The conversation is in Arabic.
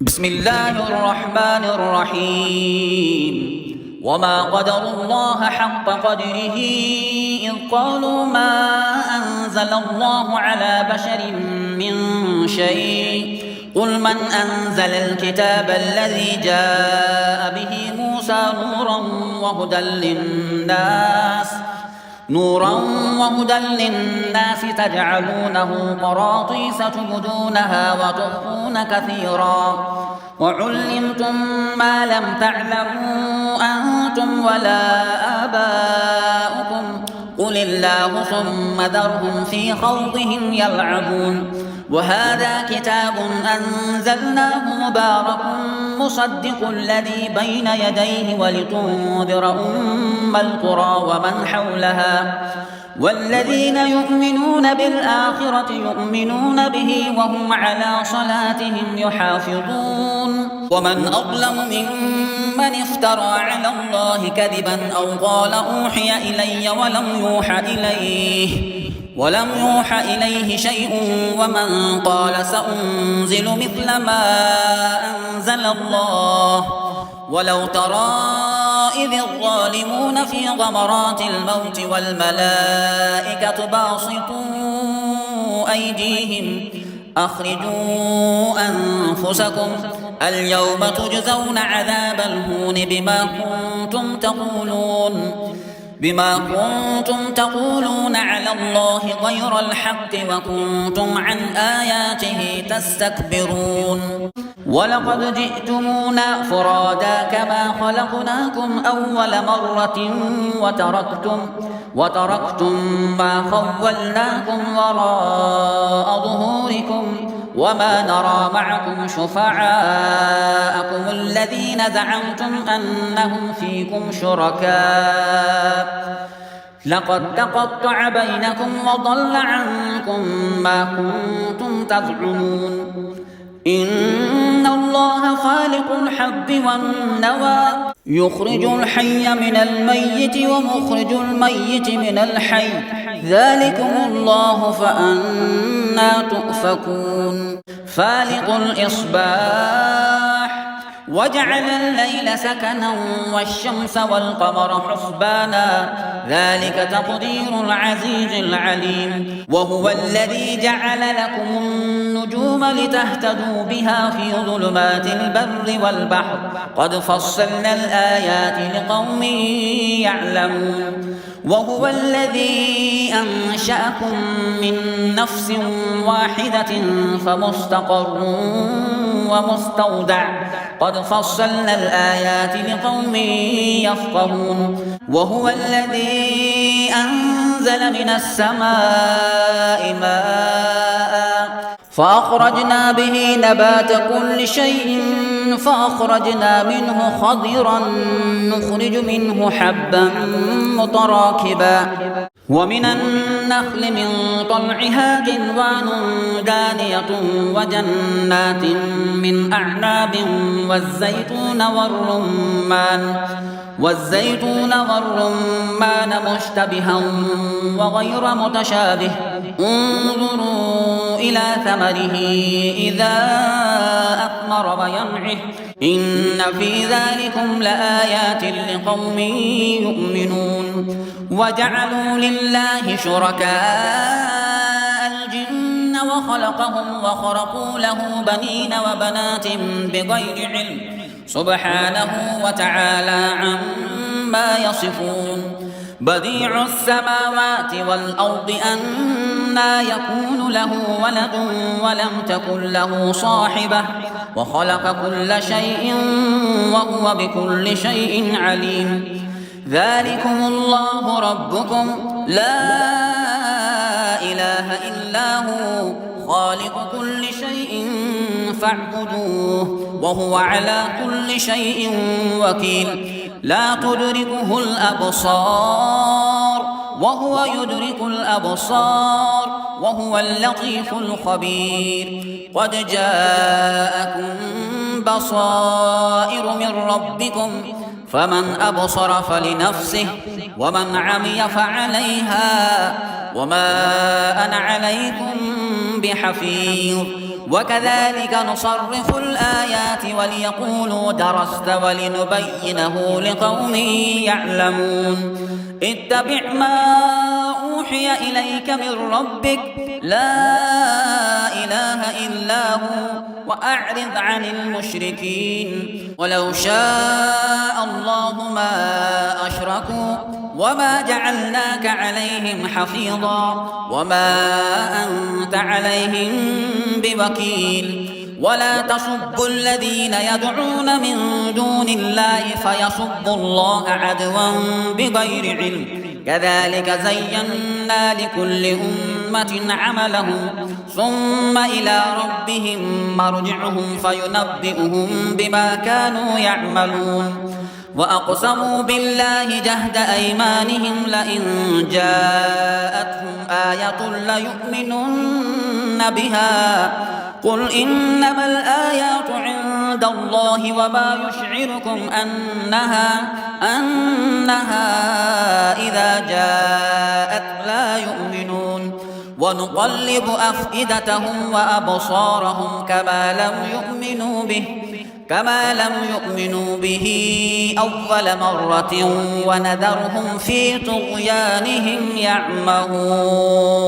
بسم الله الرحمن الرحيم وما قدروا الله حق قدره إذ قالوا ما أنزل الله على بشر من شيء قل من أنزل الكتاب الذي جاء به موسى نورا وهدى للناس تجعلونه قراطيس تبدونها وتخفون كثيرا وعلمتم ما لم تعلموا أنتم ولا آباؤكم قل الله ثم ذرهم في خوضهم يلعبون وهذا كتاب أنزلناه مبارك مصدق الذي بين يديه ولتنذر أم القرى ومن حولها والذين يؤمنون بالآخرة يؤمنون به وهم على صلاتهم يحافظون ومن أظلم ممن افترى على الله كذبا أو قال أوحي إلي ولم يوحى إليه شيء ومن قال سأنزل مثل ما أنزل الله ولو ترى إذ الظالمون في غمرات الموت والملائكة باسطوا أيديهم أخرجوا أنفسكم اليوم تجزون عذاب الهون بما كنتم تقولون على الله غير الحق وكنتم عن آياته تستكبرون ولقد جئتمونا فرادا كما خلقناكم أول مرة وتركتم ما خولناكم وراء ظهوركم وما نرى معكم شفعاءكم الذين زعمتم أنهم فيكم شركاء لقد تقطع بينكم وضل عنكم ما كنتم تزعمون إن الله خالق الحب والنوى يخرج الحي من الميت ومخرج الميت من الحي ذلكم الله فأنى تؤفكون فالق الإصباح وجعل الليل سكنا والشمس والقمر حسبانا ذلك تقدير العزيز العليم وهو الذي جعل لكم النجوم لتهتدوا بها في ظلمات البر والبحر قد فصلنا الآيات لقوم يعلمون وهو الذي أنشأكم من نفس واحدة فمستقر ومستودع قد فصلنا الآيات لقوم يفقهون وهو الذي أنزل من السماء ماء فأخرجنا به نبات كل شيء فأخرجنا منه خضرا نخرج منه حبا متراكبا ومن النخل من طلعها كنوان دانية وجنات من أعناب والزيتون والرمان مشتبها وغير متشابه انظروا إلى ثمره إذا أثمر وينعه إن في ذلكم لآيات لقوم يؤمنون وجعلوا لله شركاء الجن وخلقهم وخرقوا له بنين وبنات بغير علم سبحانه وتعالى عما يصفون بديع السماوات والأرض أنى يكون له ولد ولم تكن له صاحبة وخلق كل شيء وهو بكل شيء عليم ذلكم الله ربكم لا إله إلا هو خالق كل شيء فاعبدوه وهو على كل شيء وكيل لا تدركه الأبصار وهو يدرك الأبصار وهو اللطيف الخبير قد جاءكم بصائر من ربكم فمن أبصر فلنفسه ومن عمي فعليها وما أنا عليكم بحفيظ وكذلك نصرف الآيات وليقولوا درست ولنبينه لقوم يعلمون اتبع ما أوحي إليك من ربك لا إله إلا هو وأعرض عن المشركين ولو شاء الله ما أشركوا وما جعلناك عليهم حفيظا وما أنت عليهم بوكيل ولا تصبوا الذين يدعون من دون الله فيصبوا الله عدوا بغير علم كذلك زينا لكل أمة عملهم ثم إلى ربهم مرجعهم فينبئهم بما كانوا يعملون وأقسموا بالله جهد أيمانهم لئن جاءتهم آية ليؤمنن بها قل إنما الآيات عند الله وما يشعركم أنها إذا جاءت لا يؤمنون ونقلب أفئدتهم وأبصارهم كما لم يؤمنوا به أول مرة ونذرهم في طغيانهم يعمهون.